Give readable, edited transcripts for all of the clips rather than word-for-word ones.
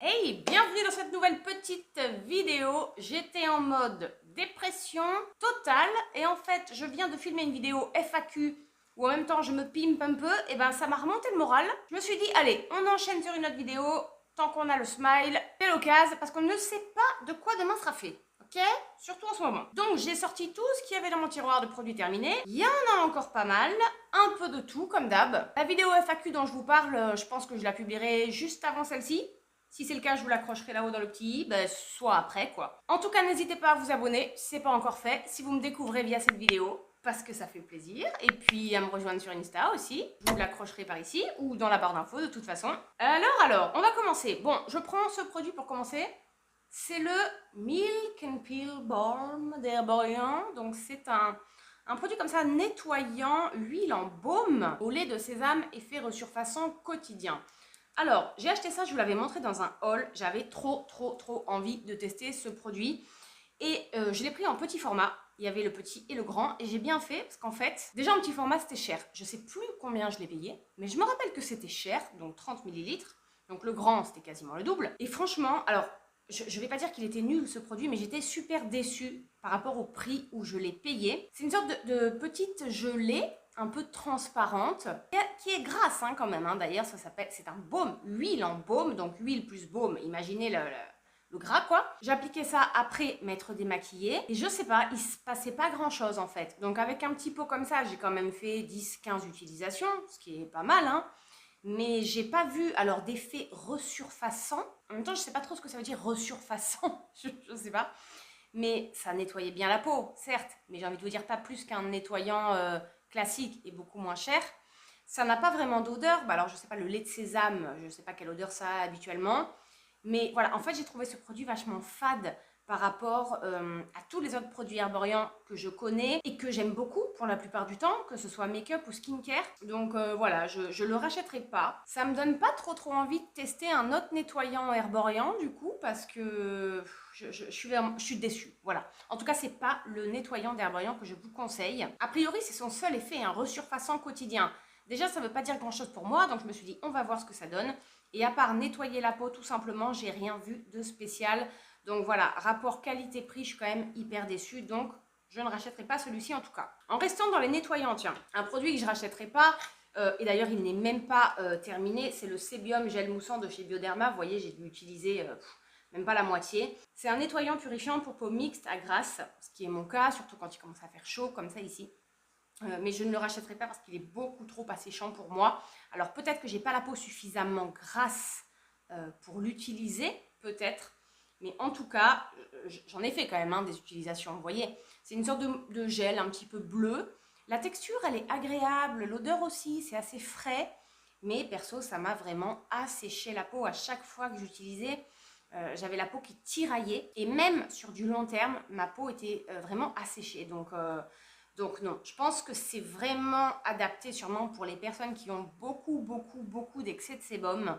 Hey, bienvenue dans cette nouvelle petite vidéo. J'étais en mode dépression totale et en fait je viens de filmer une vidéo FAQ où en même temps je me pimpe un peu et ben ça m'a remonté le moral. Je me suis dit allez, on enchaîne sur une autre vidéo tant qu'on a le smile, c'est l'occasion parce qu'on ne sait pas de quoi demain sera fait. Ok? Surtout en ce moment. Donc j'ai sorti tout ce qu'il y avait dans mon tiroir de produits terminés. Il y en a encore pas mal, un peu de tout comme d'hab. La vidéo FAQ dont je vous parle, je pense que je la publierai juste avant celle-ci. Si c'est le cas, je vous l'accrocherai là-haut dans le petit i, ben, soit après quoi. En tout cas, n'hésitez pas à vous abonner si c'est pas encore fait, si vous me découvrez via cette vidéo, parce que ça fait plaisir. Et puis à me rejoindre sur Insta aussi, je vous l'accrocherai par ici, ou dans la barre d'infos de toute façon. Alors, on va commencer. Bon, je prends ce produit pour commencer. C'est le Milk and Peel Balm d'Herborian. Donc c'est un produit comme ça nettoyant, huile en baume au lait de sésame, effet resurfaçant quotidien. Alors, j'ai acheté ça, je vous l'avais montré dans un haul. J'avais trop envie de tester ce produit. Et je l'ai pris en petit format. Il y avait le petit et le grand. Et j'ai bien fait parce qu'en fait, déjà en petit format, c'était cher. Je ne sais plus combien je l'ai payé. Mais je me rappelle que c'était cher, donc 30 millilitres. Donc le grand, c'était quasiment le double. Et franchement, alors, je ne vais pas dire qu'il était nul ce produit, mais j'étais super déçue par rapport au prix où je l'ai payé. C'est une sorte de petite gelée un peu transparente, qui est grasse hein, quand même. Hein. D'ailleurs, ça s'appelle, c'est un baume, huile en baume, donc huile plus baume. Imaginez le gras quoi. J'appliquais ça après m'être démaquillée et je sais pas, il se passait pas grand chose en fait. Donc avec un petit pot comme ça, j'ai quand même fait 10-15 utilisations, ce qui est pas mal hein. Mais j'ai pas vu alors d'effet resurfaçant. En même temps, je sais pas trop ce que ça veut dire resurfaçant, je sais pas. Mais ça nettoyait bien la peau, certes, mais j'ai envie de vous dire pas plus qu'un nettoyant classique et beaucoup moins cher. Ça n'a pas vraiment d'odeur. Bah alors, je sais pas, le lait de sésame, je sais pas quelle odeur ça a habituellement. Mais voilà, en fait, j'ai trouvé ce produit vachement fade par rapport à tous les autres produits Herborian que je connais et que j'aime beaucoup pour la plupart du temps, que ce soit make-up ou skincare. Donc voilà, je le rachèterai pas. Ça me donne pas trop envie de tester un autre nettoyant Herborian du coup parce que je suis déçue. Voilà. En tout cas, c'est pas le nettoyant d'Herborian que je vous conseille. A priori, c'est son seul effet, un resurfaçant quotidien. Déjà, ça veut pas dire grand-chose pour moi, donc je me suis dit, on va voir ce que ça donne. Et à part nettoyer la peau, tout simplement, j'ai rien vu de spécial. Donc voilà, rapport qualité-prix, je suis quand même hyper déçue. Donc, je ne rachèterai pas celui-ci en tout cas. En restant dans les nettoyants, tiens, un produit que je ne rachèterai pas, et d'ailleurs, il n'est même pas terminé, c'est le Sébium Gel Moussant de chez Bioderma. Vous voyez, j'ai dû utiliser même pas la moitié. C'est un nettoyant purifiant pour peau mixte à grasse, ce qui est mon cas, surtout quand il commence à faire chaud, comme ça ici. Mais je ne le rachèterai pas parce qu'il est beaucoup trop asséchant pour moi. Alors peut-être que j'ai pas la peau suffisamment grasse pour l'utiliser, peut-être. Mais en tout cas, j'en ai fait quand même hein, des utilisations. Vous voyez, c'est une sorte de gel un petit peu bleu. La texture, elle est agréable. L'odeur aussi, c'est assez frais. Mais perso, ça m'a vraiment asséché la peau à chaque fois que j'utilisais. J'avais la peau qui tiraillait. Et même sur du long terme, ma peau était vraiment asséchée. Donc non, je pense que c'est vraiment adapté sûrement pour les personnes qui ont beaucoup d'excès de sébum.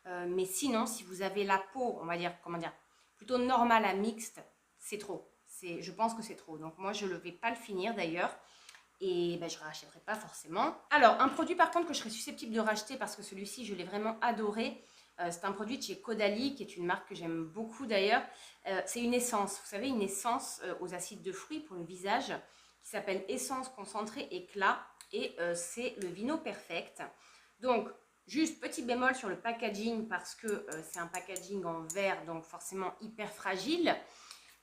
Mais sinon, si vous avez la peau, on va dire, comment dire, plutôt normale à mixte, c'est trop. Je pense que c'est trop. Donc moi, je ne vais pas le finir d'ailleurs. Et ben, je ne rachèterai pas forcément. Alors, un produit par contre que je serais susceptible de racheter parce que celui-ci, je l'ai vraiment adoré. C'est un produit de chez Caudalie, qui est une marque que j'aime beaucoup d'ailleurs. C'est une essence, vous savez, une essence aux acides de fruits pour le visage qui s'appelle Essence Concentrée Éclat et c'est le Vino Perfect. Donc, juste petit bémol sur le packaging parce que c'est un packaging en verre, donc forcément hyper fragile.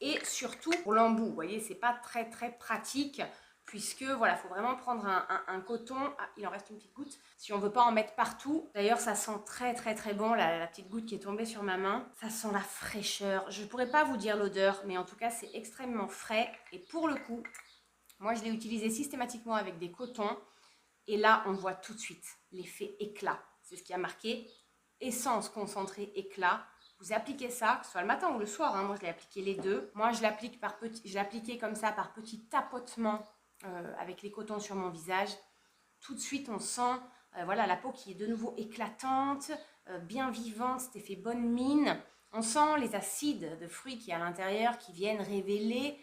Et surtout pour l'embout, vous voyez, c'est pas très pratique puisque voilà, faut vraiment prendre un coton. Ah, il en reste une petite goutte. Si on veut pas en mettre partout. D'ailleurs, ça sent très bon, la petite goutte qui est tombée sur ma main. Ça sent la fraîcheur. Je pourrais pas vous dire l'odeur, mais en tout cas, c'est extrêmement frais. Et pour le coup, moi, je l'ai utilisé systématiquement avec des cotons. Et là, on voit tout de suite l'effet éclat. C'est ce qui a marqué essence concentrée éclat. Vous appliquez ça, que ce soit le matin ou le soir. Hein. Moi, je l'ai appliqué les deux. Moi, je l'ai appliqué comme ça par petits tapotements avec les cotons sur mon visage. Tout de suite, on sent voilà, la peau qui est de nouveau éclatante, bien vivante, cet effet bonne mine. On sent les acides de fruits qui à l'intérieur qui viennent révéler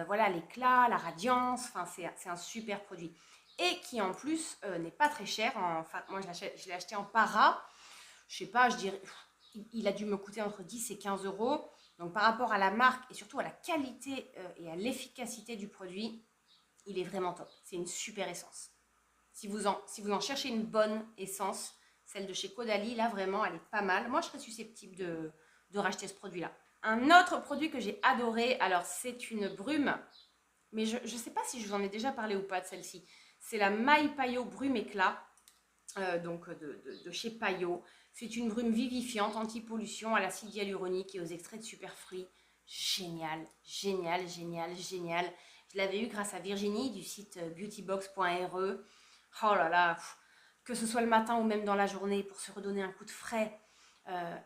voilà, l'éclat, la radiance. Enfin, c'est un super produit. Et qui en plus n'est pas très cher. Enfin, moi, je l'ai acheté en para. Je sais pas, je dirais il a dû me coûter entre 10 et 15 euros. Donc par rapport à la marque et surtout à la qualité et à l'efficacité du produit, il est vraiment top. C'est une super essence. Si vous en cherchez une bonne essence, celle de chez Caudalie, là vraiment, elle est pas mal. Moi, je serais susceptible de racheter ce produit-là. Un autre produit que j'ai adoré, alors c'est une brume, mais je ne sais pas si je vous en ai déjà parlé ou pas de celle-ci. C'est la My Payot Brume Éclat, donc de chez Payot. C'est une brume vivifiante, anti-pollution, à l'acide hyaluronique et aux extraits de superfruits. Génial, génial, génial, génial. Je l'avais eu grâce à Virginie du site beautybox.re. Oh là là, que ce soit le matin ou même dans la journée pour se redonner un coup de frais.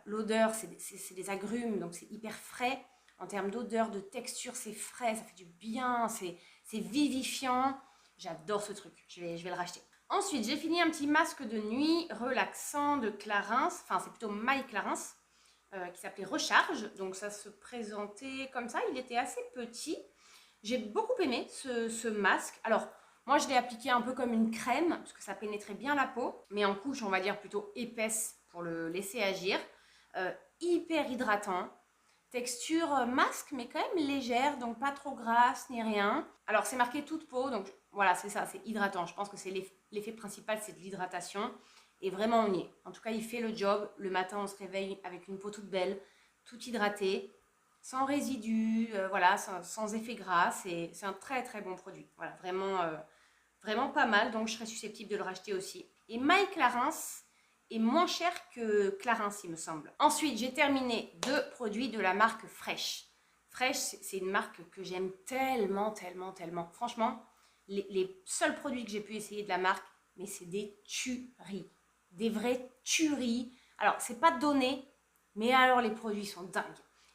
L'odeur, c'est des agrumes, donc c'est hyper frais. En termes d'odeur, de texture, c'est frais, ça fait du bien, c'est vivifiant. J'adore ce truc, je vais le racheter. Ensuite, j'ai fini un petit masque de nuit relaxant de Clarins, enfin c'est plutôt My Clarins, qui s'appelait Recharge. Donc ça se présentait comme ça, il était assez petit. J'ai beaucoup aimé ce masque. Alors, moi je l'ai appliqué un peu comme une crème, parce que ça pénétrait bien la peau, mais en couche, on va dire plutôt épaisse pour le laisser agir. Hyper hydratant. Texture masque, mais quand même légère, donc pas trop grasse ni rien. Alors, c'est marqué toute peau, donc voilà, c'est ça, c'est hydratant. Je pense que c'est l'effet principal, c'est de l'hydratation. Et vraiment, on y est. En tout cas, il fait le job. Le matin, on se réveille avec une peau toute belle, toute hydratée, sans résidus, voilà, sans effet gras. C'est un très, très bon produit. Voilà, vraiment, vraiment pas mal. Donc, je serais susceptible de le racheter aussi. Et My Clarins est moins cher que Clarins, il me semble. Ensuite, j'ai terminé 2 produits de la marque Fresh. Fresh, c'est une marque que j'aime tellement, tellement, tellement. Franchement, les seuls produits que j'ai pu essayer de la marque, mais c'est des tueries. Des vraies tueries. Alors, c'est pas donné, mais alors les produits sont dingues.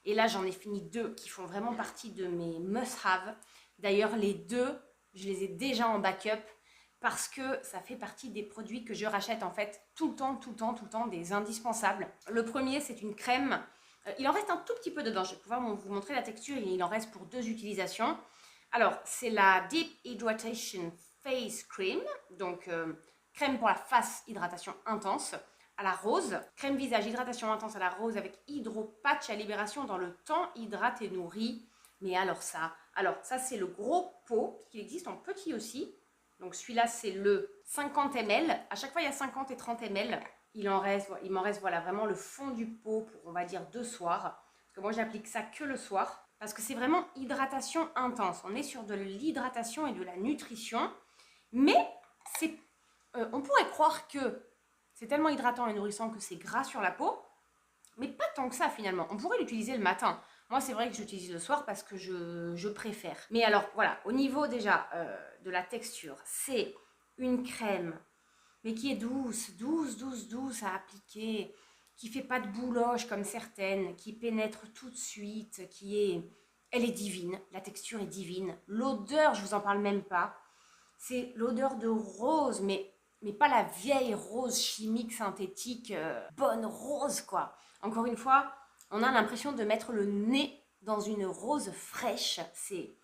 Et là, j'en ai fini 2 qui font vraiment partie de mes must-have. D'ailleurs, les 2, je les ai déjà en backup, parce que ça fait partie des produits que je rachète en fait tout le temps, tout le temps, tout le temps, des indispensables. Le premier, c'est une crème. Il en reste un tout petit peu dedans. Je vais pouvoir vous montrer la texture. Il en reste pour 2 utilisations. Alors, c'est la Deep Hydration Face Cream. Donc, crème pour la face, hydratation intense à la rose. Crème visage, hydratation intense à la rose avec hydro patch à libération dans le temps, hydrate et nourrit. Mais alors ça c'est le gros pot, qui existe en petit aussi. Donc celui-là, c'est le 50 ml. À chaque fois, il y a 50 et 30 ml. Il m'en reste voilà, vraiment le fond du pot pour, on va dire, 2 soirs. Parce que moi, j'applique ça que le soir. Parce que c'est vraiment hydratation intense. On est sur de l'hydratation et de la nutrition. Mais on pourrait croire que c'est tellement hydratant et nourrissant que c'est gras sur la peau. Mais pas tant que ça, finalement. On pourrait l'utiliser le matin. Moi, c'est vrai que j'utilise le soir parce que je préfère. Mais alors, voilà, au niveau déjà de la texture, c'est une crème, mais qui est douce, douce, douce, douce à appliquer, qui fait pas de bouloche comme certaines, qui pénètre tout de suite, elle est divine, la texture est divine. L'odeur, je vous en parle même pas. C'est l'odeur de rose, mais pas la vieille rose chimique, synthétique, bonne rose, quoi. Encore une fois, on a l'impression de mettre le nez dans une rose fraîche. C'est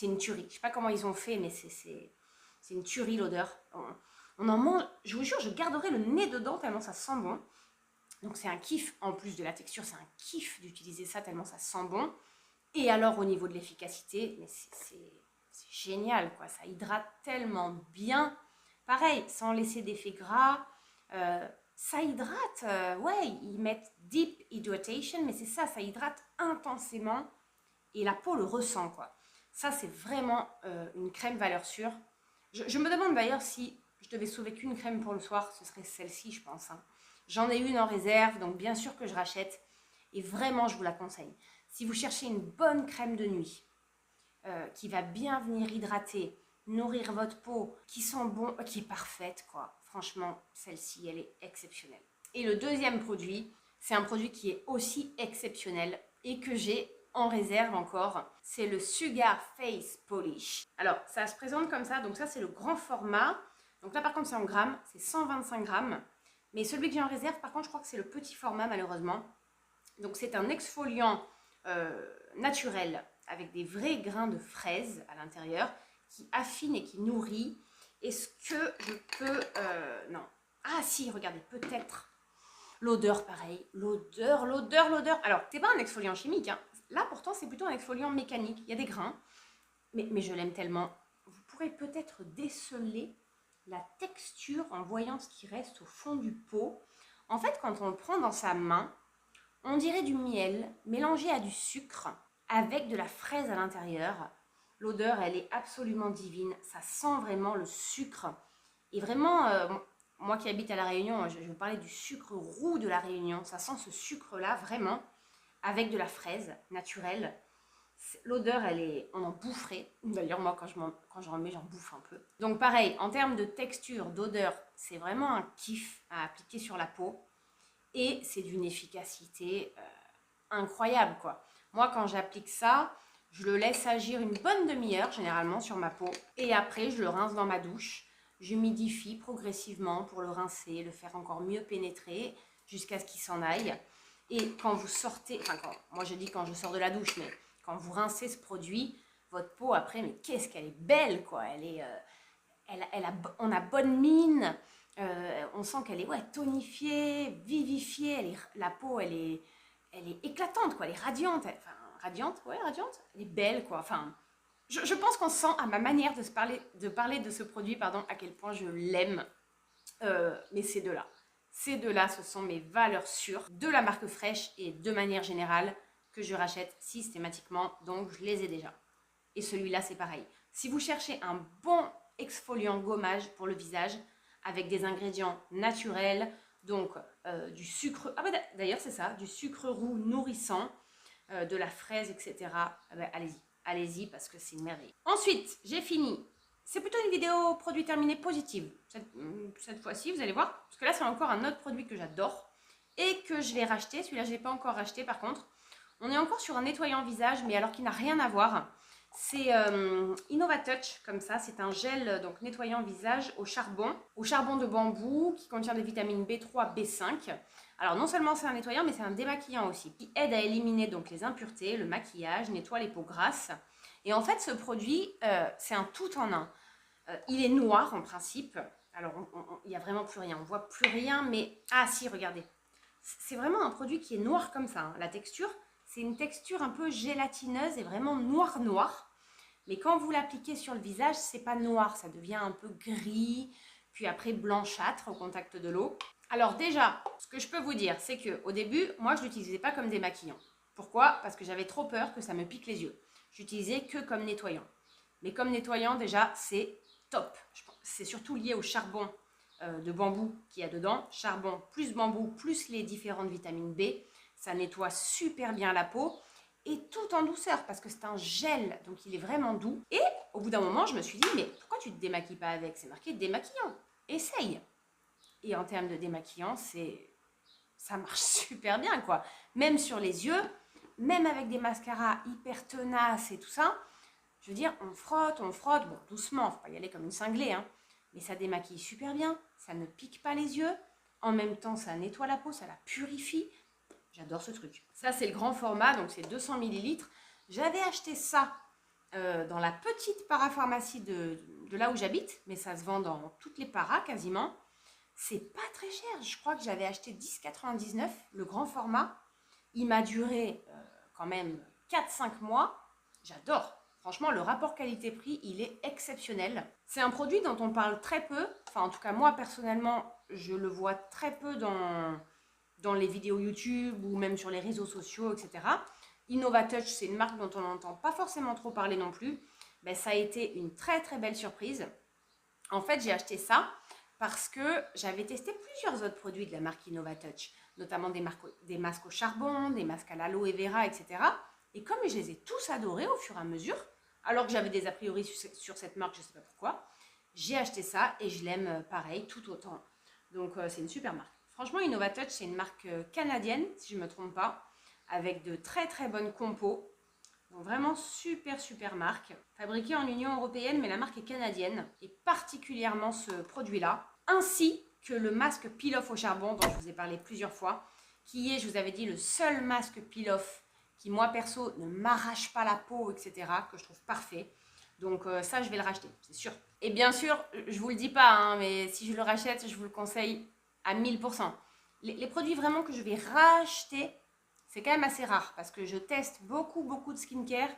une tuerie. Je sais pas comment ils ont fait, mais c'est une tuerie l'odeur. On en mange, je vous jure, je garderai le nez dedans tellement ça sent bon. Donc c'est un kiff, en plus de la texture, c'est un kiff d'utiliser ça tellement ça sent bon. Et alors au niveau de l'efficacité, mais c'est génial, quoi. Ça hydrate tellement bien. Pareil, sans laisser d'effet gras. Ça hydrate, ouais, ils mettent Deep Hydration, mais c'est ça, ça hydrate intensément et la peau le ressent, quoi. Ça, c'est vraiment une crème valeur sûre. Je me demande d'ailleurs si je devais sauver qu'une crème pour le soir, ce serait celle-ci, je pense. Hein. J'en ai une en réserve, donc bien sûr que je rachète. Et vraiment, je vous la conseille. Si vous cherchez une bonne crème de nuit qui va bien venir hydrater, nourrir votre peau, qui sent bon, qui est parfaite, quoi. Franchement, celle-ci, elle est exceptionnelle. Et le deuxième produit, c'est un produit qui est aussi exceptionnel et que j'ai en réserve encore. C'est le Sugar Face Polish. Alors, ça se présente comme ça. Donc ça, c'est le grand format. Donc là, par contre, c'est en grammes. C'est 125 grammes. Mais celui que j'ai en réserve, par contre, je crois que c'est le petit format, malheureusement. Donc c'est un exfoliant naturel avec des vrais grains de fraises à l'intérieur qui affine et qui nourrit. Est-ce que je peux... non. Ah si, regardez, peut-être. L'odeur, pareil. L'odeur. Alors, c'est pas un exfoliant chimique, hein. Là, pourtant, c'est plutôt un exfoliant mécanique. Il y a des grains, mais je l'aime tellement. Vous pourrez peut-être déceler la texture en voyant ce qui reste au fond du pot. En fait, quand on le prend dans sa main, on dirait du miel mélangé à du sucre avec de la fraise à l'intérieur. L'odeur, elle est absolument divine. Ça sent vraiment le sucre. Et vraiment, moi qui habite à La Réunion, je vais vous parler du sucre roux de La Réunion. Ça sent ce sucre-là, vraiment, avec de la fraise naturelle. L'odeur, elle est, on en boufferait. D'ailleurs, moi, quand j'en mets, j'en bouffe un peu. Donc pareil, en termes de texture, d'odeur, c'est vraiment un kiff à appliquer sur la peau. Et c'est d'une efficacité incroyable, quoi. Moi, quand j'applique ça, je le laisse agir une bonne demi-heure, généralement, sur ma peau. Et après, je le rince dans ma douche. J'humidifie progressivement pour le rincer, le faire encore mieux pénétrer jusqu'à ce qu'il s'en aille. Et quand vous sortez, moi je dis quand je sors de la douche, mais quand vous rincez ce produit, votre peau après, mais qu'est-ce qu'elle est belle, quoi. Elle est, on a bonne mine, on sent qu'elle est tonifiée, vivifiée. La peau, elle est éclatante, quoi. Elle est radiante. Radiante. Elle est belle, quoi. Enfin, je pense qu'on sent à ma manière de parler de ce produit, pardon, à quel point je l'aime. Mais ces deux-là. Ces deux-là, ce sont mes valeurs sûres de la marque Fresh et de manière générale que je rachète systématiquement. Donc, je les ai déjà. Et celui-là, c'est pareil. Si vous cherchez un bon exfoliant gommage pour le visage avec des ingrédients naturels, donc du sucre, d'ailleurs c'est ça, du sucre roux nourrissant, de la fraise, etc. Allez-y parce que c'est une merveille. Ensuite, j'ai fini. C'est plutôt une vidéo produit terminé positive. Cette fois-ci, vous allez voir, parce que là c'est encore un autre produit que j'adore et que je vais racheter. Celui-là, je ne l'ai pas encore racheté par contre. On est encore sur un nettoyant visage, mais alors qu'il n'a rien à voir. C'est InnovaTouch, comme ça, c'est un gel donc nettoyant visage au charbon de bambou qui contient des vitamines B3, B5. Alors non seulement c'est un nettoyant, mais c'est un démaquillant aussi, qui aide à éliminer donc les impuretés, le maquillage, nettoie les peaux grasses. Et en fait, ce produit, c'est un tout en un. Il est noir en principe. Alors, il n'y a vraiment plus rien, on voit plus rien, mais... Ah si, regardez. C'est vraiment un produit qui est noir comme ça, hein. La texture, c'est une texture un peu gélatineuse et vraiment noir. Mais quand vous l'appliquez sur le visage, c'est pas noir, ça devient un peu gris, puis après blanchâtre au contact de l'eau. Alors déjà, ce que je peux vous dire, c'est qu'au début, moi je ne l'utilisais pas comme démaquillant. Pourquoi? Parce que j'avais trop peur que ça me pique les yeux. J'utilisais que comme nettoyant. Mais comme nettoyant, déjà, c'est top. C'est surtout lié au charbon de bambou qu'il y a dedans. Charbon plus bambou plus les différentes vitamines B. Ça nettoie super bien la peau et tout en douceur parce que c'est un gel, donc il est vraiment doux. Et au bout d'un moment, je me suis dit, mais pourquoi tu ne te démaquilles pas avec? C'est marqué démaquillant. Essaye. Et en termes de démaquillant, ça marche super bien, quoi. Même sur les yeux, même avec des mascaras hyper tenaces et tout ça, je veux dire, on frotte, bon, doucement, faut pas y aller comme une cinglée, hein. Mais ça démaquille super bien, ça ne pique pas les yeux. En même temps, ça nettoie la peau, ça la purifie. J'adore ce truc. Ça, c'est le grand format, donc c'est 200 ml. J'avais acheté ça dans la petite parapharmacie de là où j'habite, mais ça se vend dans toutes les paras quasiment. C'est pas très cher. Je crois que j'avais acheté 10,99 le grand format. Il m'a duré quand même 4-5 mois. J'adore. Franchement, le rapport qualité-prix, il est exceptionnel. C'est un produit dont on parle très peu. Enfin, en tout cas, moi, personnellement, je le vois très peu dans les vidéos YouTube ou même sur les réseaux sociaux, etc. InnovaTouch, c'est une marque dont on n'entend pas forcément trop parler non plus. Ben, ça a été une très très belle surprise. En fait, j'ai acheté ça parce que j'avais testé plusieurs autres produits de la marque InnovaTouch, notamment des masques au charbon, des masques à l'aloe vera, etc. Et comme je les ai tous adorés au fur et à mesure, alors que j'avais des a priori sur cette marque, je ne sais pas pourquoi, j'ai acheté ça et je l'aime pareil, tout autant. Donc c'est une super marque. Franchement, InnovaTouch, c'est une marque canadienne, si je ne me trompe pas, avec de très très bonnes compos. Donc vraiment super marque. Fabriquée en Union Européenne, mais la marque est canadienne. Et particulièrement ce produit-là, ainsi que le masque peel-off au charbon dont je vous ai parlé plusieurs fois, qui est, je vous avais dit, le seul masque peel-off qui, moi perso, ne m'arrache pas la peau, etc., que je trouve parfait. Donc ça, je vais le racheter, c'est sûr. Et bien sûr, je vous le dis pas, hein, mais si je le rachète, je vous le conseille à 1000%. les produits vraiment que je vais racheter, c'est quand même assez rare parce que je teste beaucoup de skincare.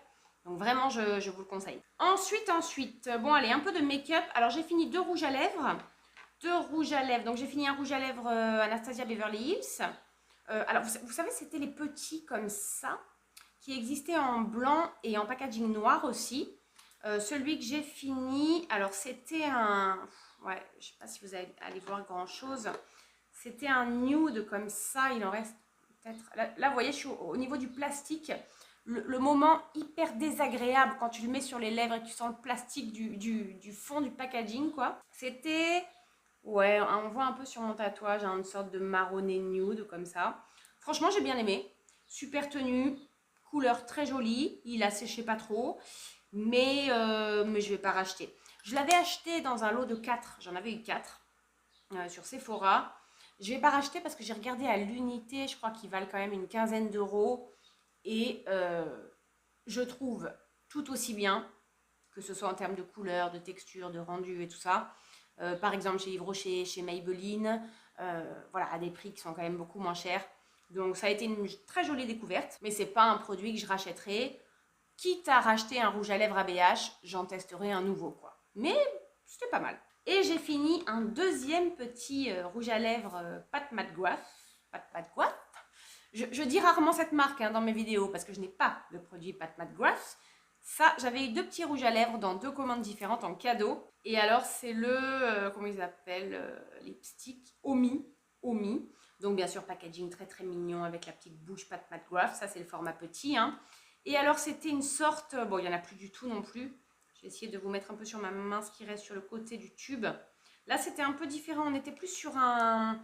Donc vraiment, je vous le conseille. Ensuite, bon allez, un peu de make-up. Alors j'ai fini 2 rouges à lèvres. 2 rouges à lèvres. Donc j'ai fini un rouge à lèvres Anastasia Beverly Hills. Alors vous savez, c'était les petits comme ça, qui existaient en blanc et en packaging noir aussi. Celui que j'ai fini, alors c'était un... Ouais, je ne sais pas si vous allez voir grand chose. C'était un nude comme ça, il en reste peut-être... Là, vous voyez, je suis au niveau du plastique. Le moment hyper désagréable quand tu le mets sur les lèvres et que tu sens le plastique du fond du packaging, quoi. C'était... Ouais, on voit un peu sur mon tatouage, une sorte de marronné nude comme ça. Franchement, j'ai bien aimé. Super tenue, couleur très jolie. Il a séché pas trop, mais je ne vais pas racheter. Je l'avais acheté dans un lot de 4. J'en avais eu 4 sur Sephora. Je ne vais pas racheter parce que j'ai regardé à l'unité. Je crois qu'ils valent quand même une quinzaine d'euros. Et je trouve tout aussi bien, que ce soit en termes de couleur, de texture, de rendu et tout ça. Par exemple chez Yves Rocher, chez Maybelline, voilà, à des prix qui sont quand même beaucoup moins chers. Donc ça a été une très jolie découverte, mais c'est pas un produit que je rachèterai. Quitte à racheter un rouge à lèvres ABH, j'en testerai un nouveau, quoi. Mais c'était pas mal. Et j'ai fini un deuxième petit rouge à lèvres Pat McGrath. Pat McGrath. Je dis rarement cette marque dans mes vidéos parce que je n'ai pas le produit Pat McGrath. Ça, j'avais eu 2 petits rouges à lèvres dans 2 commandes différentes en cadeau. Et alors, c'est le, comment ils appellent, lipstick Omi. Omi. Donc, bien sûr, packaging très mignon avec la petite bouche Pat McGrath. Ça, c'est le format petit. Et alors, c'était une sorte, bon, il n'y en a plus du tout non plus. Je vais essayer de vous mettre un peu sur ma main ce qui reste sur le côté du tube. Là, c'était un peu différent. On était plus sur un...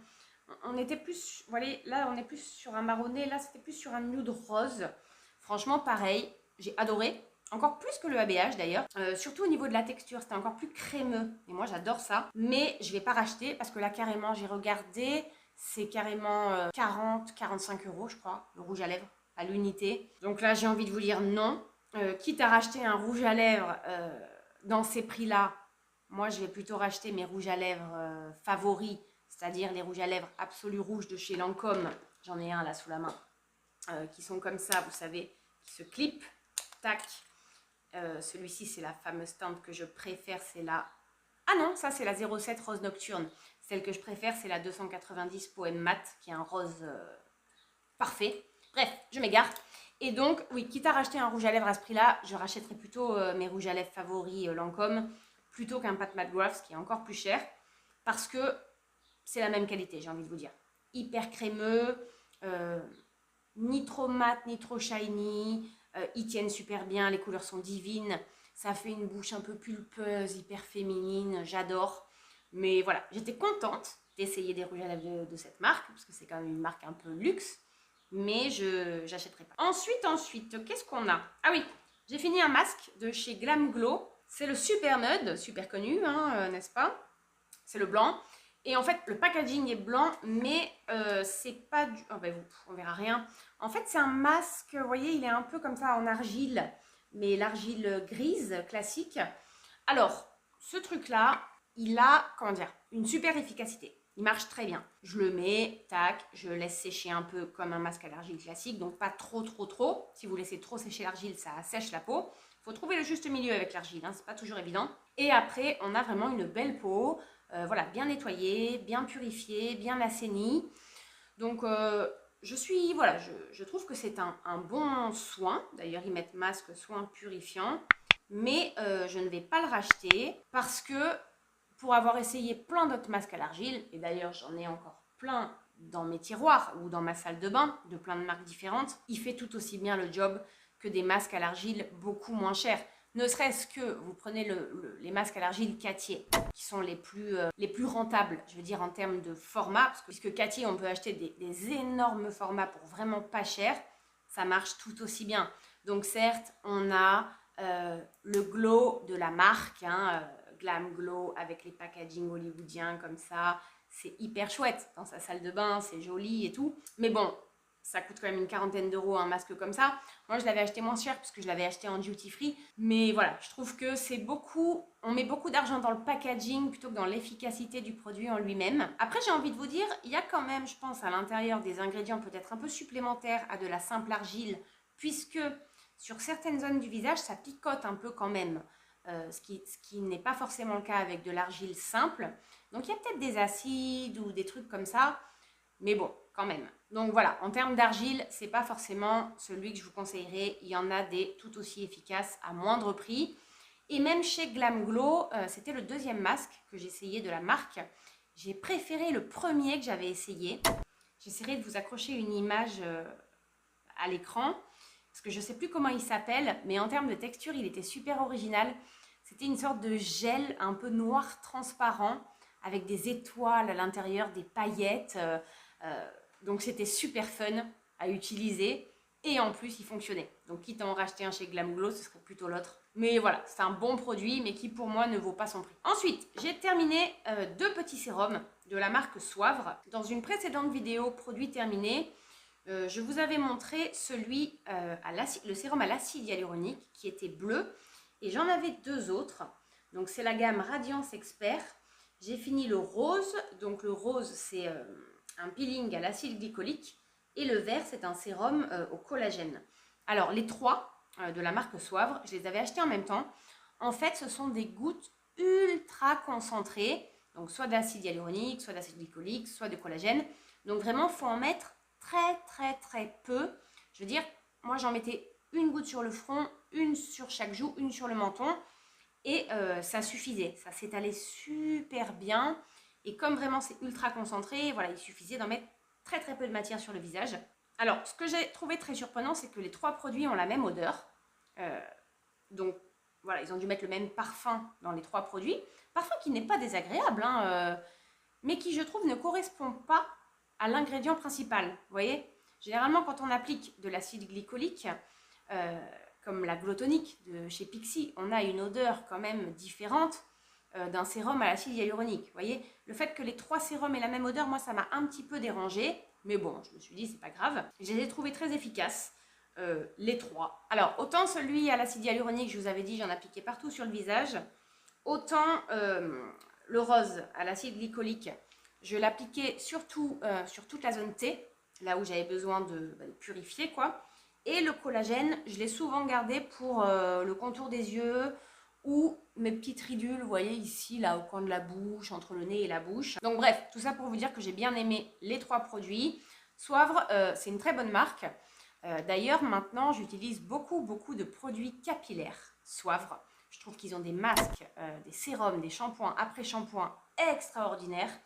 On était plus, vous voyez, là, on est plus sur un marronné. Là, c'était plus sur un nude rose. Franchement, pareil, j'ai adoré. Encore plus que le ABH d'ailleurs, surtout au niveau de la texture, c'était encore plus crémeux. Et moi j'adore ça, mais je ne vais pas racheter parce que là carrément j'ai regardé, c'est carrément 40-45 euros je crois, le rouge à lèvres à l'unité. Donc là j'ai envie de vous dire non. Quitte à racheter un rouge à lèvres dans ces prix-là, moi je vais plutôt racheter mes rouges à lèvres favoris, c'est-à-dire les rouges à lèvres Absolu Rouge de chez Lancôme. J'en ai un là sous la main, qui sont comme ça, vous savez, qui se clipent, tac. Celui-ci c'est la fameuse teinte que je préfère, c'est la... Ah non, ça c'est la 07 Rose Nocturne. Celle que je préfère c'est la 290 Poème Mat, qui est un rose parfait. Bref, je m'égare. Et donc, oui, quitte à racheter un rouge à lèvres à ce prix-là, je rachèterai plutôt mes rouges à lèvres favoris Lancôme, plutôt qu'un Pat McGrath qui est encore plus cher, parce que c'est la même qualité, j'ai envie de vous dire. Hyper crémeux, ni trop mat, ni trop shiny. Ils tiennent super bien, les couleurs sont divines. Ça fait une bouche un peu pulpeuse, hyper féminine, j'adore. Mais voilà, j'étais contente d'essayer des rouges à lèvres de cette marque, parce que c'est quand même une marque un peu luxe. Mais je n'achèterai pas. Ensuite, qu'est-ce qu'on a? Ah oui, j'ai fini un masque de chez Glam Glow. C'est le Super Nude, super connu, n'est-ce pas? C'est le blanc. Et en fait, le packaging est blanc, mais c'est pas du... Oh ben, on verra rien. En fait, c'est un masque, vous voyez, il est un peu comme ça en argile, mais l'argile grise classique. Alors, ce truc-là, il a, comment dire, une super efficacité. Il marche très bien. Je le mets, tac, je laisse sécher un peu comme un masque à l'argile classique, donc pas trop. Si vous laissez trop sécher l'argile, ça assèche la peau. Il faut trouver le juste milieu avec l'argile, c'est pas toujours évident. Et après, on a vraiment une belle peau. Voilà, bien nettoyé, bien purifié, bien assaini. Donc, je trouve que c'est un bon soin. D'ailleurs, ils mettent masque, soin purifiant. Mais je ne vais pas le racheter parce que pour avoir essayé plein d'autres masques à l'argile, et d'ailleurs, j'en ai encore plein dans mes tiroirs ou dans ma salle de bain, de plein de marques différentes, il fait tout aussi bien le job que des masques à l'argile beaucoup moins chers. Ne serait-ce que vous prenez les masques à l'argile Cartier, qui sont les plus rentables, je veux dire en termes de format, puisque Cartier, on peut acheter des énormes formats pour vraiment pas cher, ça marche tout aussi bien. Donc certes, on a le glow de la marque, Glam Glow, avec les packaging hollywoodiens comme ça, c'est hyper chouette dans sa salle de bain, c'est joli et tout. Mais bon, ça coûte quand même une quarantaine d'euros un masque comme ça. Moi, je l'avais acheté moins cher parce que je l'avais acheté en duty free. Mais voilà, je trouve que c'est beaucoup, on met beaucoup d'argent dans le packaging plutôt que dans l'efficacité du produit en lui-même. Après, j'ai envie de vous dire, il y a quand même, je pense, à l'intérieur des ingrédients peut-être un peu supplémentaires à de la simple argile, puisque sur certaines zones du visage, ça picote un peu quand même. Ce qui n'est pas forcément le cas avec de l'argile simple. Donc, il y a peut-être des acides ou des trucs comme ça. Mais bon, quand même. Donc voilà, en termes d'argile, c'est pas forcément celui que je vous conseillerais. Il y en a des tout aussi efficaces à moindre prix. Et même chez Glam Glow, c'était le deuxième masque que j'essayais de la marque. J'ai préféré le premier que j'avais essayé. J'essaierai de vous accrocher une image à l'écran. Parce que je ne sais plus comment il s'appelle. Mais en termes de texture, il était super original. C'était une sorte de gel un peu noir transparent. Avec des étoiles à l'intérieur, des paillettes. Donc c'était super fun à utiliser et en plus il fonctionnait. Donc quitte à en racheter un chez Glam Glow, ce serait plutôt l'autre. Mais voilà, c'est un bon produit mais qui pour moi ne vaut pas son prix. Ensuite, j'ai terminé deux petits sérums de la marque Soivre. Dans une précédente vidéo produit terminé, je vous avais montré celui le sérum à l'acide hyaluronique qui était bleu et j'en avais deux autres. Donc c'est la gamme Radiance Expert. J'ai fini le rose, donc le rose c'est un peeling à l'acide glycolique et le vert c'est un sérum au collagène. Alors les trois de la marque Soivre, je les avais achetés en même temps. En fait ce sont des gouttes ultra concentrées, donc soit d'acide hyaluronique, soit d'acide glycolique, soit de collagène. Donc vraiment il faut en mettre très peu. Je veux dire, moi j'en mettais une goutte sur le front, une sur chaque joue, une sur le menton. Et ça suffisait, ça s'étalait super bien. Et comme vraiment c'est ultra concentré, voilà, il suffisait d'en mettre très peu de matière sur le visage. Alors, ce que j'ai trouvé très surprenant, c'est que les trois produits ont la même odeur. Donc, voilà, ils ont dû mettre le même parfum dans les trois produits. Parfum qui n'est pas désagréable, hein, mais qui, je trouve, ne correspond pas à l'ingrédient principal. Vous voyez, généralement, quand on applique de l'acide glycolique, comme la Glow-Tonic de chez Pixi, on a une odeur quand même différente d'un sérum à l'acide hyaluronique. Vous voyez, le fait que les trois sérums aient la même odeur, moi ça m'a un petit peu dérangé, mais bon, je me suis dit c'est pas grave. Je les ai trouvés très efficaces, les trois. Alors, autant celui à l'acide hyaluronique, je vous avais dit, j'en appliquais partout sur le visage, autant le rose à l'acide glycolique, je l'appliquais surtout sur toute la zone T, là où j'avais besoin de purifier quoi. Et le collagène, je l'ai souvent gardé pour le contour des yeux ou mes petites ridules, vous voyez ici, là au coin de la bouche, entre le nez et la bouche. Donc bref, tout ça pour vous dire que j'ai bien aimé les trois produits. Soivre, c'est une très bonne marque. D'ailleurs, maintenant, j'utilise beaucoup de produits capillaires Soivre. Je trouve qu'ils ont des masques, des sérums, des shampoings, après-shampoings extraordinaires.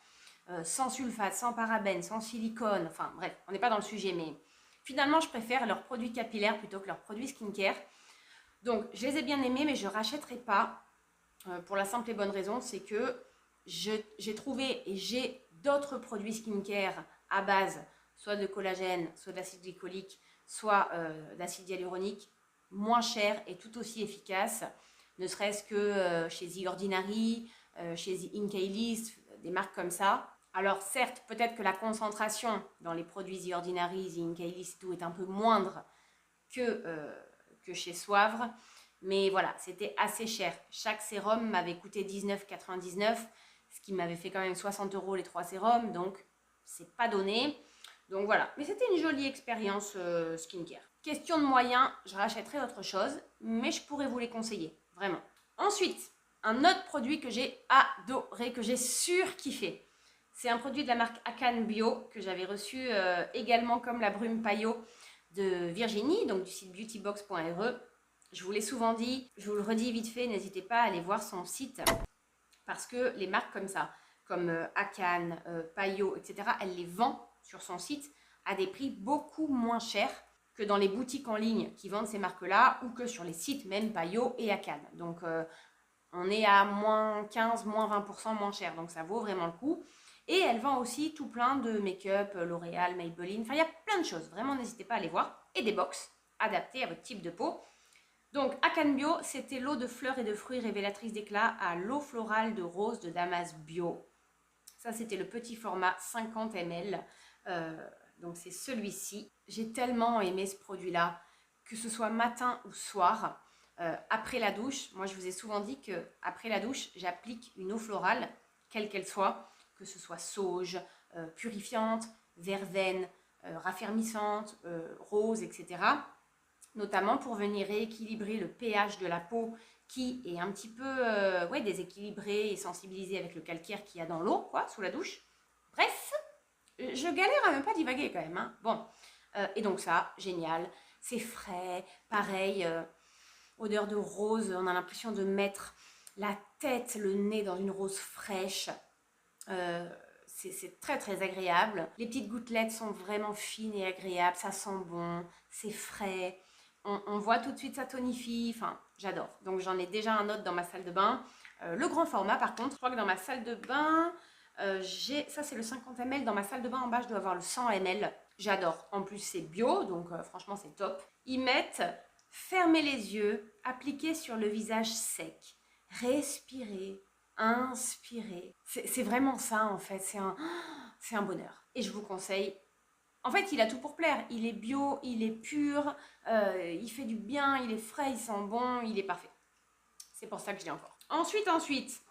Sans sulfate, sans parabènes, sans silicone. Enfin bref, on n'est pas dans le sujet, mais... Finalement, je préfère leurs produits capillaires plutôt que leurs produits skincare. Donc, je les ai bien aimés, mais je ne rachèterai pas pour la simple et bonne raison, c'est que j'ai trouvé et j'ai d'autres produits skincare à base, soit de collagène, soit d'acide glycolique, soit d'acide hyaluronique, moins chers et tout aussi efficaces, ne serait-ce que chez The Ordinary, chez The Inkailis, des marques comme ça. Alors certes, peut-être que la concentration dans les produits The Ordinary, The Inkailis et tout est un peu moindre que chez Soivre, mais voilà, c'était assez cher. Chaque sérum m'avait coûté 19,99 €, ce qui m'avait fait quand même 60 € les trois sérums, donc c'est pas donné. Donc voilà, mais c'était une jolie expérience skincare. Question de moyens, je rachèterai autre chose, mais je pourrais vous les conseiller, vraiment. Ensuite, un autre produit que j'ai adoré, que j'ai surkiffé. C'est un produit de la marque Akan Bio que j'avais reçu également comme la brume paillot de Virginie, donc du site beautybox.re. Je vous l'ai souvent dit, je vous le redis vite fait, n'hésitez pas à aller voir son site parce que les marques comme ça, comme Akan, Paillot, etc., elle les vend sur son site à des prix beaucoup moins chers que dans les boutiques en ligne qui vendent ces marques-là ou que sur les sites même Paillot et Akan. Donc on est à moins 15, moins 20% moins cher, donc ça vaut vraiment le coup. Et elle vend aussi tout plein de make-up, L'Oréal, Maybelline, enfin il y a plein de choses, vraiment n'hésitez pas à aller voir. Et des box adaptées à votre type de peau. Donc Akan Bio, c'était l'eau de fleurs et de fruits révélatrice d'éclat à l'eau florale de rose de Damas Bio. Ça c'était le petit format 50 ml. donc c'est celui-ci. J'ai tellement aimé ce produit-là, que ce soit matin ou soir, après la douche. Moi, je vous ai souvent dit qu'après la douche, j'applique une eau florale, quelle qu'elle soit, que ce soit sauge, purifiante, verveine, raffermissante, rose, etc. Notamment pour venir rééquilibrer le pH de la peau qui est un petit peu déséquilibré et sensibilisé avec le calcaire qu'il y a dans l'eau, quoi, sous la douche. Bref, je galère à même pas divaguer quand même. Hein. Bon, et donc ça, génial. C'est frais, pareil, odeur de rose. On a l'impression de mettre la tête, le nez dans une rose fraîche. C'est très très agréable. Les petites gouttelettes sont vraiment fines et agréables. Ça sent bon, c'est frais. On voit tout de suite ça tonifie. Enfin, j'adore. Donc j'en ai déjà un autre dans ma salle de bain. Le grand format par contre, je crois que dans ma salle de bain, ça c'est le 50 ml. Dans ma salle de bain en bas, je dois avoir le 100 ml. J'adore. En plus, c'est bio, donc franchement, c'est top. Ils mettent fermez les yeux, appliquez sur le visage sec, respirez, inspirez. C'est vraiment ça en fait. C'est un bonheur. Et je vous conseille. En fait, il a tout pour plaire. Il est bio, il est pur, il fait du bien, il est frais, il sent bon, il est parfait. C'est pour ça que je l'ai encore. Ensuite,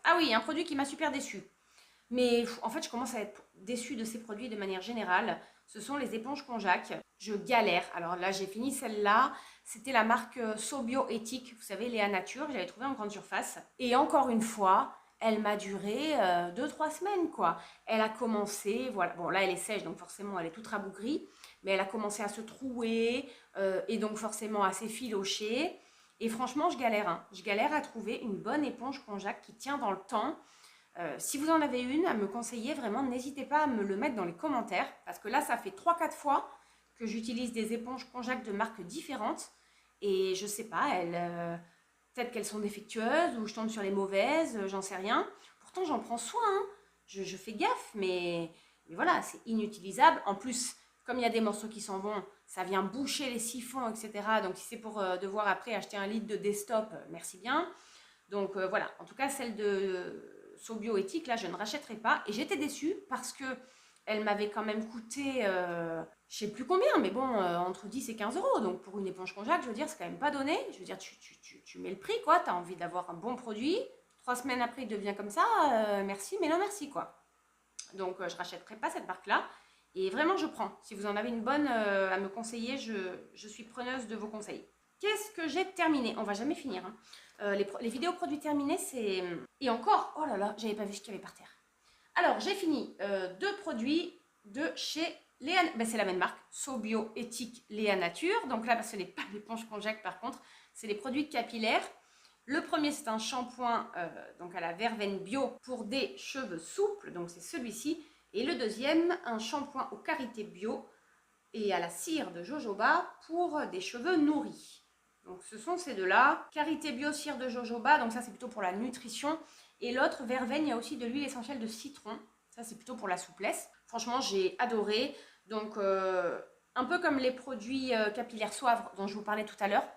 ah oui, un produit qui m'a super déçue. Mais en fait, je commence à être déçue de ces produits de manière générale. Ce sont les éponges Konjac. Je galère. Alors là, j'ai fini celle-là. C'était la marque Sobio Éthique. Vous savez, Léa Nature. J'avais trouvé en grande surface. Et encore une fois, elle m'a duré 2-3 semaines, quoi. Elle a commencé, voilà. Bon, là, elle est sèche, donc forcément, elle est toute rabougrie. Mais elle a commencé à se trouer et donc forcément à s'effilocher. Et franchement, je galère. Hein. Je galère à trouver une bonne éponge Konjac qui tient dans le temps. Si vous en avez une à me conseiller, vraiment, n'hésitez pas à me le mettre dans les commentaires. Parce que là, ça fait 3-4 fois que j'utilise des éponges Konjac de marques différentes. Et je sais pas, peut-être qu'elles sont défectueuses ou je tombe sur les mauvaises, j'en sais rien. Pourtant, j'en prends soin. Hein. Je fais gaffe, mais voilà, c'est inutilisable. En plus, comme il y a des morceaux qui s'en vont, ça vient boucher les siphons, etc. Donc, si c'est pour devoir après acheter un litre de Destop, merci bien. Donc, voilà. En tout cas, celle de Sobio Éthique, là, je ne rachèterai pas. Et j'étais déçue parce que elle m'avait quand même coûté, je sais plus combien, mais bon, entre 10 et 15 euros. Donc, pour une éponge Konjac, je veux dire, c'est quand même pas donné. Je veux dire, tu mets le prix, quoi. Tu as envie d'avoir un bon produit. 3 semaines après, il devient comme ça. Merci, mais non merci, quoi. Donc, je rachèterai pas cette marque-là. Et vraiment, je prends. Si vous en avez une bonne à me conseiller, je suis preneuse de vos conseils. Qu'est-ce que j'ai terminé? On va jamais finir. Hein. Les vidéos produits terminés, c'est... Et encore, oh là là, j'avais pas vu ce qu'il y avait par terre. Alors, j'ai fini 2 produits de chez Léa... Ben, c'est la même marque, Sobio Éthique Léa Nature. Donc là, ce n'est pas l'éponge Konjac par contre, c'est les produits capillaires. Le premier, c'est un shampoing donc à la verveine bio pour des cheveux souples. Donc, c'est celui-ci. Et le deuxième, un shampoing aux karités bio et à la cire de jojoba pour des cheveux nourris. Donc, ce sont ces deux-là. Karité bio, cire de jojoba. Donc, ça, c'est plutôt pour la nutrition. Et l'autre, verveine, il y a aussi de l'huile essentielle de citron. Ça, c'est plutôt pour la souplesse. Franchement, j'ai adoré. Donc, un peu comme les produits capillaires Soivre dont je vous parlais tout à l'heure.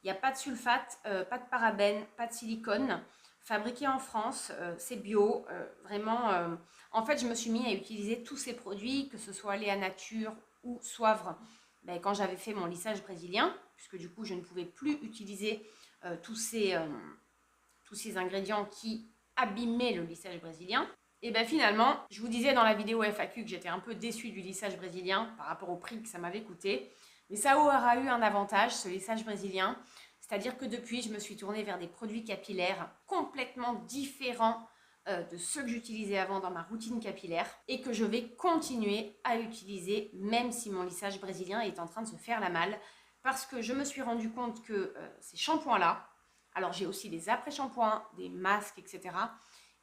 Il n'y a pas de sulfate, pas de parabènes, pas de silicone. Fabriqué en France, c'est bio. Vraiment, en fait, je me suis mis à utiliser tous ces produits, que ce soit Léa Nature ou Soivre, ben, quand j'avais fait mon lissage brésilien, puisque du coup, je ne pouvais plus utiliser tous ces ingrédients qui abîmaient le lissage brésilien. Et bien finalement, je vous disais dans la vidéo FAQ que j'étais un peu déçue du lissage brésilien par rapport au prix que ça m'avait coûté. Mais ça aura eu un avantage, ce lissage brésilien. C'est-à-dire que depuis, je me suis tournée vers des produits capillaires complètement différents de ceux que j'utilisais avant dans ma routine capillaire et que je vais continuer à utiliser même si mon lissage brésilien est en train de se faire la malle parce que je me suis rendu compte que ces shampoings-là, alors j'ai aussi des après-shampoings, des masques, etc.,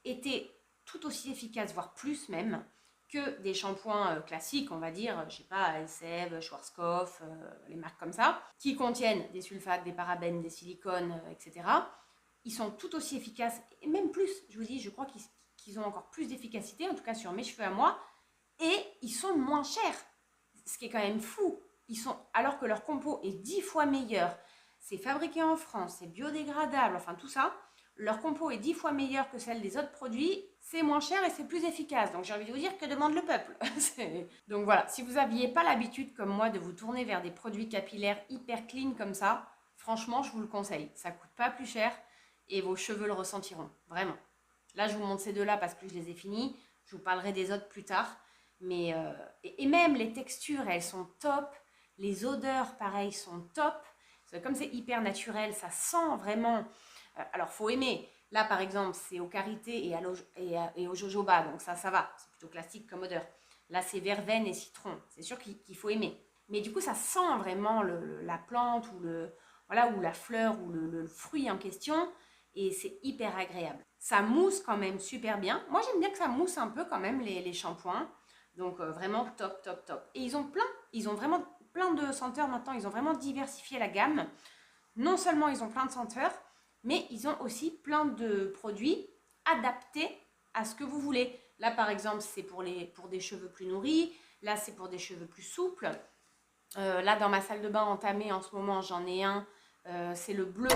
étaient tout aussi efficaces, voire plus même, que des shampoings classiques, on va dire, je sais pas, Elseve, Schwarzkopf, les marques comme ça, qui contiennent des sulfates, des parabènes, des silicones, etc. Ils sont tout aussi efficaces, et même plus, je vous dis, je crois qu'ils ont encore plus d'efficacité, en tout cas sur mes cheveux à moi, et ils sont moins chers, ce qui est quand même fou. Alors que leur compo est 10 fois meilleur, c'est fabriqué en France, c'est biodégradable, enfin tout ça, leur compo est 10 fois meilleure que celle des autres produits, c'est moins cher et c'est plus efficace. Donc j'ai envie de vous dire que demande le peuple. Donc voilà, si vous n'aviez pas l'habitude comme moi de vous tourner vers des produits capillaires hyper clean comme ça, franchement je vous le conseille. Ça coûte pas plus cher et vos cheveux le ressentiront, vraiment. Là je vous montre ces deux-là parce que je les ai finis. Je vous parlerai des autres plus tard. Mais et même les textures, elles sont top. Les odeurs, pareil, sont top. Comme c'est hyper naturel, ça sent vraiment... alors, faut aimer. Là, par exemple, c'est au karité et au jojoba. Donc ça va. C'est plutôt classique comme odeur. Là, c'est verveine et citron. C'est sûr qu'il faut aimer. Mais du coup, ça sent vraiment la plante ou, voilà, ou la fleur ou le fruit en question. Et c'est hyper agréable. Ça mousse quand même super bien. Moi, j'aime bien que ça mousse un peu quand même les shampoings. Donc, vraiment top, top, top. Et ils ont vraiment plein de senteurs maintenant. Ils ont vraiment diversifié la gamme. Non seulement ils ont plein de senteurs, mais ils ont aussi plein de produits adaptés à ce que vous voulez. Là, par exemple, c'est pour des cheveux plus nourris. Là, c'est pour des cheveux plus souples. Là, dans ma salle de bain entamée en ce moment, j'en ai un. C'est le bleu.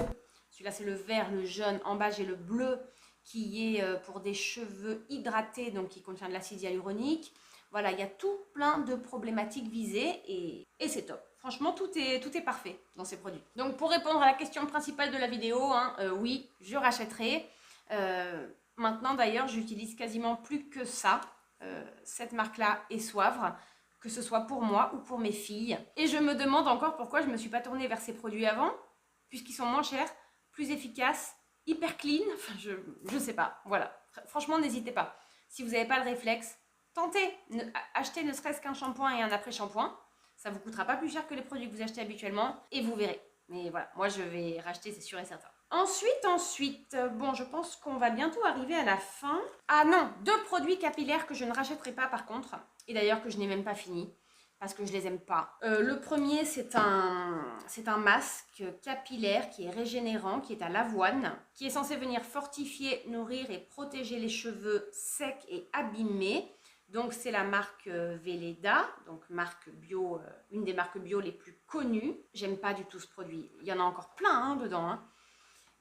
Celui-là, c'est le vert, le jaune. En bas, j'ai le bleu qui est pour des cheveux hydratés, donc qui contient de l'acide hyaluronique. Voilà, il y a tout plein de problématiques visées et c'est top. Franchement, tout est parfait dans ces produits. Donc, pour répondre à la question principale de la vidéo, oui, je rachèterai. Maintenant, d'ailleurs, j'utilise quasiment plus que ça, cette marque-là et Soivre, que ce soit pour moi ou pour mes filles. Et je me demande encore pourquoi je ne me suis pas tournée vers ces produits avant, puisqu'ils sont moins chers, plus efficaces, hyper clean. Enfin, je sais pas. Voilà. Franchement, n'hésitez pas. Si vous n'avez pas le réflexe, tentez. Achetez ne serait-ce qu'un shampoing et un après-shampoing. Ça ne vous coûtera pas plus cher que les produits que vous achetez habituellement et vous verrez. Mais voilà, moi je vais racheter, c'est sûr et certain. Ensuite, bon, je pense qu'on va bientôt arriver à la fin. Ah non, 2 produits capillaires que je ne rachèterai pas par contre. Et d'ailleurs que je n'ai même pas fini parce que je les aime pas. Le premier, c'est un masque capillaire qui est régénérant, qui est à l'avoine, qui est censé venir fortifier, nourrir et protéger les cheveux secs et abîmés. Donc c'est la marque Velleda, donc marque bio, une des marques bio les plus connues. J'aime pas du tout ce produit. Il y en a encore plein dedans,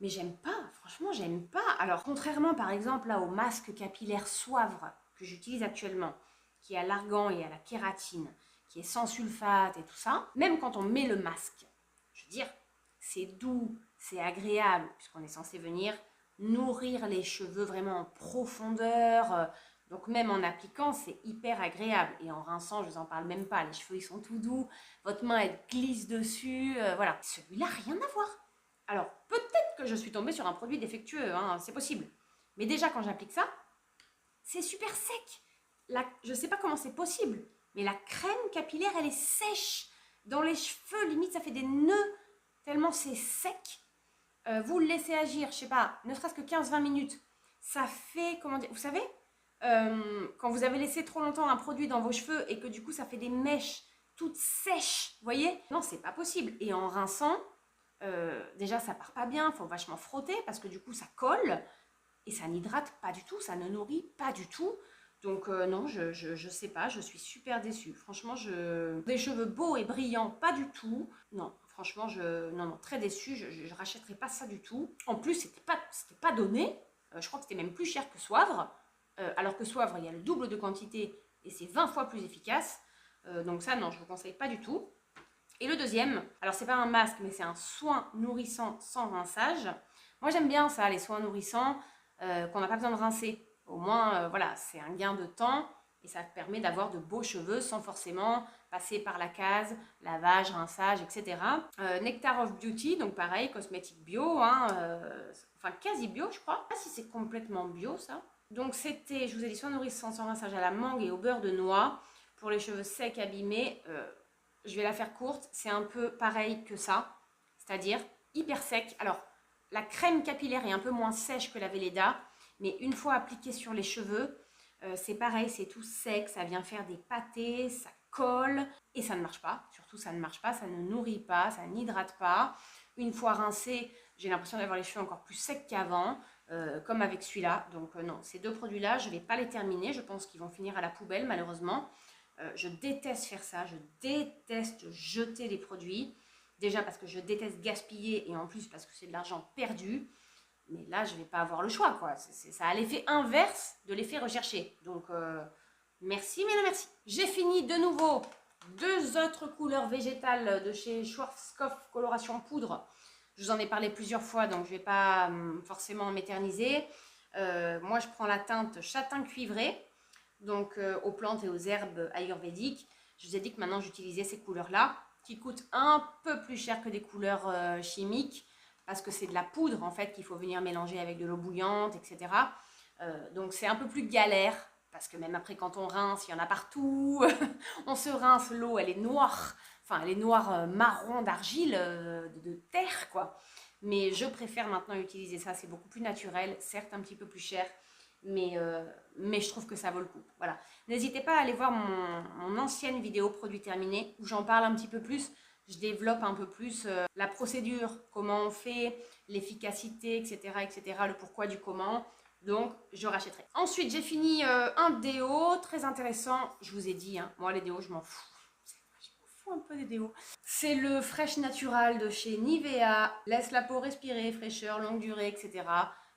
mais j'aime pas, franchement j'aime pas. Alors contrairement par exemple là au masque capillaire Soivre que j'utilise actuellement, qui est à l'argan et à la kératine, qui est sans sulfate et tout ça, même quand on met le masque, je veux dire, c'est doux, c'est agréable, puisqu'on est censé venir nourrir les cheveux vraiment en profondeur. Donc même en appliquant, c'est hyper agréable. Et en rinçant, je ne vous en parle même pas. Les cheveux, ils sont tout doux. Votre main, elle glisse dessus. Voilà. Celui-là, rien à voir. Alors, peut-être que je suis tombée sur un produit défectueux. C'est possible. Mais déjà, quand j'applique ça, c'est super sec. Je ne sais pas comment c'est possible. Mais la crème capillaire, elle est sèche. Dans les cheveux, limite, ça fait des nœuds. Tellement c'est sec. Vous le laissez agir, je sais pas, ne serait-ce que 15-20 minutes. Ça fait, comment dire, vous savez, quand vous avez laissé trop longtemps un produit dans vos cheveux et que du coup ça fait des mèches toutes sèches, vous voyez? Non, c'est pas possible. Et en rinçant, déjà ça part pas bien, il faut vachement frotter parce que du coup ça colle et ça n'hydrate pas du tout, ça ne nourrit pas du tout. Donc non, je sais pas, je suis super déçue. Franchement, des cheveux beaux et brillants, pas du tout. Non, franchement, non, très déçue, je rachèterai pas ça du tout. En plus, c'était pas donné. Je crois que c'était même plus cher que Soivre. Alors que Soivre, il y a le double de quantité et c'est 20 fois plus efficace. Donc ça, non, je ne vous conseille pas du tout. Et le deuxième, alors c'est pas un masque, mais c'est un soin nourrissant sans rinçage. Moi, j'aime bien ça, les soins nourrissants qu'on n'a pas besoin de rincer. Au moins, voilà, c'est un gain de temps et ça permet d'avoir de beaux cheveux sans forcément passer par la case, lavage, rinçage, etc. Nectar of Beauty, donc pareil, cosmétique bio, enfin quasi bio, je crois. Je ne sais pas si c'est complètement bio, ça. Donc c'était, je vous ai dit, soin nourrissant sans rinçage à la mangue et au beurre de noix pour les cheveux secs abîmés. Je vais la faire courte, c'est un peu pareil que ça, c'est-à-dire hyper sec. Alors, la crème capillaire est un peu moins sèche que la Velleda, mais une fois appliquée sur les cheveux, c'est pareil, c'est tout sec, ça vient faire des pâtés, ça colle et ça ne marche pas. Surtout, ça ne marche pas, ça ne nourrit pas, ça n'hydrate pas. Une fois rincé, j'ai l'impression d'avoir les cheveux encore plus secs qu'avant, comme avec celui-là. Donc non, ces 2 produits-là, je ne vais pas les terminer. Je pense qu'ils vont finir à la poubelle, malheureusement. Je déteste faire ça, je déteste jeter les produits. Déjà parce que je déteste gaspiller et en plus parce que c'est de l'argent perdu. Mais là, je ne vais pas avoir le choix, quoi. Ça a l'effet inverse de l'effet recherché. Donc, merci, mais non merci. J'ai fini de nouveau 2 autres couleurs végétales de chez Schwarzkopf Coloration Poudre. Je vous en ai parlé plusieurs fois, donc je ne vais pas forcément m'éterniser. Moi, je prends la teinte châtain cuivré, donc aux plantes et aux herbes ayurvédiques. Je vous ai dit que maintenant, j'utilisais ces couleurs-là, qui coûtent un peu plus cher que des couleurs chimiques, parce que c'est de la poudre, en fait, qu'il faut venir mélanger avec de l'eau bouillante, etc. Donc, c'est un peu plus galère, parce que même après, quand on rince, il y en a partout. On se rince, l'eau, elle est noire. Enfin, elle est noire marron d'argile, de terre, quoi. Mais je préfère maintenant utiliser ça. C'est beaucoup plus naturel, certes un petit peu plus cher, mais je trouve que ça vaut le coup. Voilà. N'hésitez pas à aller voir mon ancienne vidéo produit terminé, où j'en parle un petit peu plus. Je développe un peu plus la procédure, comment on fait, l'efficacité, etc., etc., le pourquoi du comment. Donc, je rachèterai. Ensuite, j'ai fini un déo très intéressant. Je vous ai dit, hein, moi, les déos, je m'en fous. Je m'en fous un peu des déos. C'est le Fresh Natural de chez Nivea. Laisse la peau respirer, fraîcheur, longue durée, etc.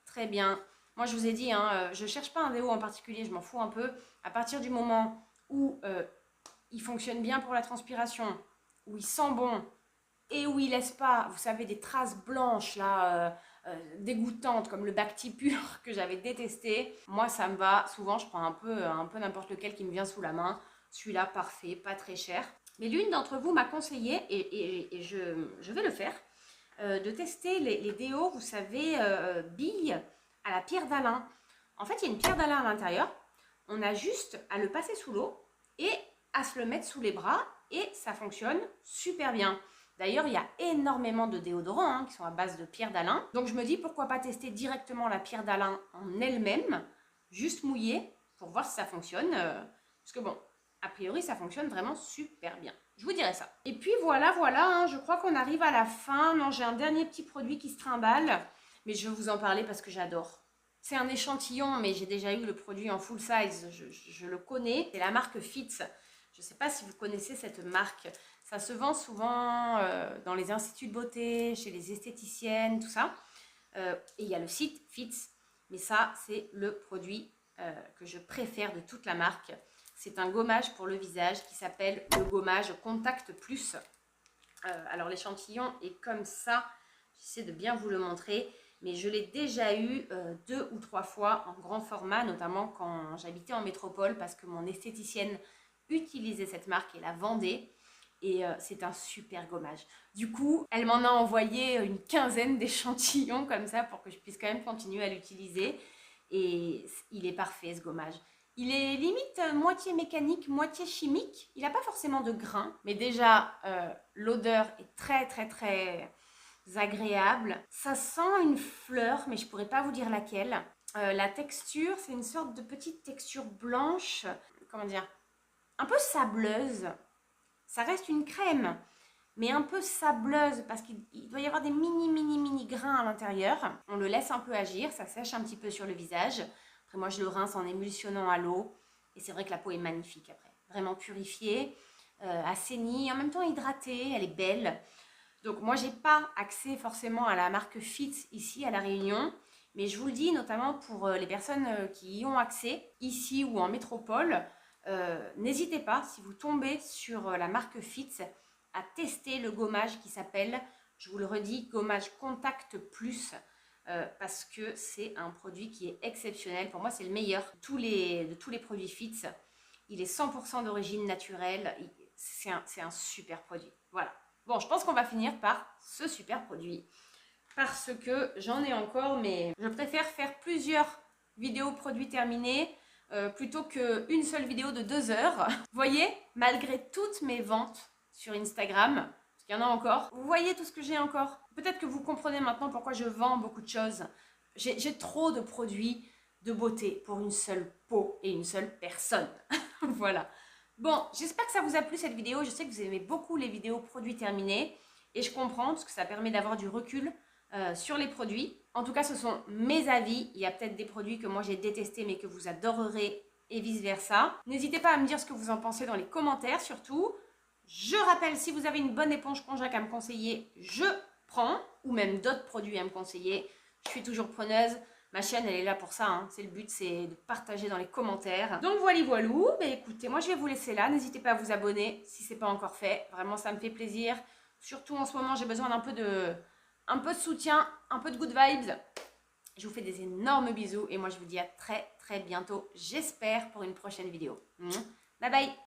Très bien. Moi, je vous ai dit, hein, je ne cherche pas un déo en particulier, je m'en fous un peu. À partir du moment où il fonctionne bien pour la transpiration, où il sent bon et où il laisse pas, vous savez, des traces blanches là, dégoûtantes comme le Bacti pur que j'avais détesté, moi ça me va. Souvent je prends un peu n'importe lequel qui me vient sous la main. Celui-là parfait, pas très cher. Mais l'une d'entre vous m'a conseillé, et je vais le faire, de tester les déos, vous savez, billes à la pierre d'Alain. En fait, il y a une pierre d'Alain à l'intérieur. On a juste à le passer sous l'eau et à se le mettre sous les bras et ça fonctionne super bien. D'ailleurs, il y a énormément de déodorants qui sont à base de pierre d'Alain. Donc, je me dis pourquoi pas tester directement la pierre d'Alain en elle-même, juste mouillée, pour voir si ça fonctionne. Parce que bon, a priori, ça fonctionne vraiment super bien. Je vous dirai ça. Et puis voilà, hein, je crois qu'on arrive à la fin. Non, j'ai un dernier petit produit qui se trimballe, mais je vais vous en parler parce que j'adore. C'est un échantillon, mais j'ai déjà eu le produit en full size, je le connais. C'est la marque Fitz. Je ne sais pas si vous connaissez cette marque. Ça se vend souvent dans les instituts de beauté, chez les esthéticiennes, tout ça. Et il y a le site Fitz. Mais ça, c'est le produit que je préfère de toute la marque. C'est un gommage pour le visage qui s'appelle le gommage Contact Plus. Alors l'échantillon est comme ça. J'essaie de bien vous le montrer. Mais je l'ai déjà eu 2 ou 3 fois en grand format, notamment quand j'habitais en métropole parce que mon esthéticienne utilisait cette marque et la vendait. Et c'est un super gommage. Du coup, elle m'en a envoyé une 15aine d'échantillons comme ça pour que je puisse quand même continuer à l'utiliser. Et il est parfait ce gommage. Il est limite moitié mécanique, moitié chimique. Il n'a pas forcément de grains, mais déjà l'odeur est très très très agréable. Ça sent une fleur, mais je pourrais pas vous dire laquelle. La texture, c'est une sorte de petite texture blanche, comment dire, un peu sableuse. Ça reste une crème, mais un peu sableuse parce qu'il doit y avoir des mini grains à l'intérieur. On le laisse un peu agir, ça sèche un petit peu sur le visage. Après moi je le rince en émulsionnant à l'eau et c'est vrai que la peau est magnifique après. Vraiment purifiée, assainie, en même temps hydratée, elle est belle. Donc moi j'ai pas accès forcément à la marque Fitz ici à La Réunion, mais je vous le dis notamment pour les personnes qui y ont accès ici ou en métropole. N'hésitez pas, si vous tombez sur la marque Fitz, à tester le gommage qui s'appelle, je vous le redis, gommage Contact Plus, parce que c'est un produit qui est exceptionnel. Pour moi, c'est le meilleur de tous les produits Fitz. Il est 100% d'origine naturelle. C'est un super produit. Voilà. Bon, je pense qu'on va finir par ce super produit. Parce que j'en ai encore, mais je préfère faire plusieurs vidéos produits terminés plutôt qu'une seule vidéo de 2 heures. Vous voyez, malgré toutes mes ventes sur Instagram, parce qu'il y en a encore, vous voyez tout ce que j'ai encore. Peut-être que vous comprenez maintenant pourquoi je vends beaucoup de choses. J'ai trop de produits de beauté pour une seule peau et une seule personne. Voilà. Bon, j'espère que ça vous a plu cette vidéo. Je sais que vous aimez beaucoup les vidéos produits terminés et je comprends parce que ça permet d'avoir du recul sur les produits. En tout cas, ce sont mes avis. Il y a peut-être des produits que moi j'ai détestés mais que vous adorerez et vice versa. N'hésitez pas à me dire ce que vous en pensez dans les commentaires surtout. Je rappelle, si vous avez une bonne éponge konjac à me conseiller, je prends, ou même d'autres produits à me conseiller. Je suis toujours preneuse. Ma chaîne, elle est là pour ça. Hein. C'est le but, c'est de partager dans les commentaires. Donc voilou. Ben, écoutez, moi je vais vous laisser là. N'hésitez pas à vous abonner si ce n'est pas encore fait. Vraiment, ça me fait plaisir. Surtout en ce moment, j'ai besoin d'un peu de soutien, un peu de good vibes. Je vous fais des énormes bisous et moi je vous dis à très bientôt, j'espère, pour une prochaine vidéo. Bye bye!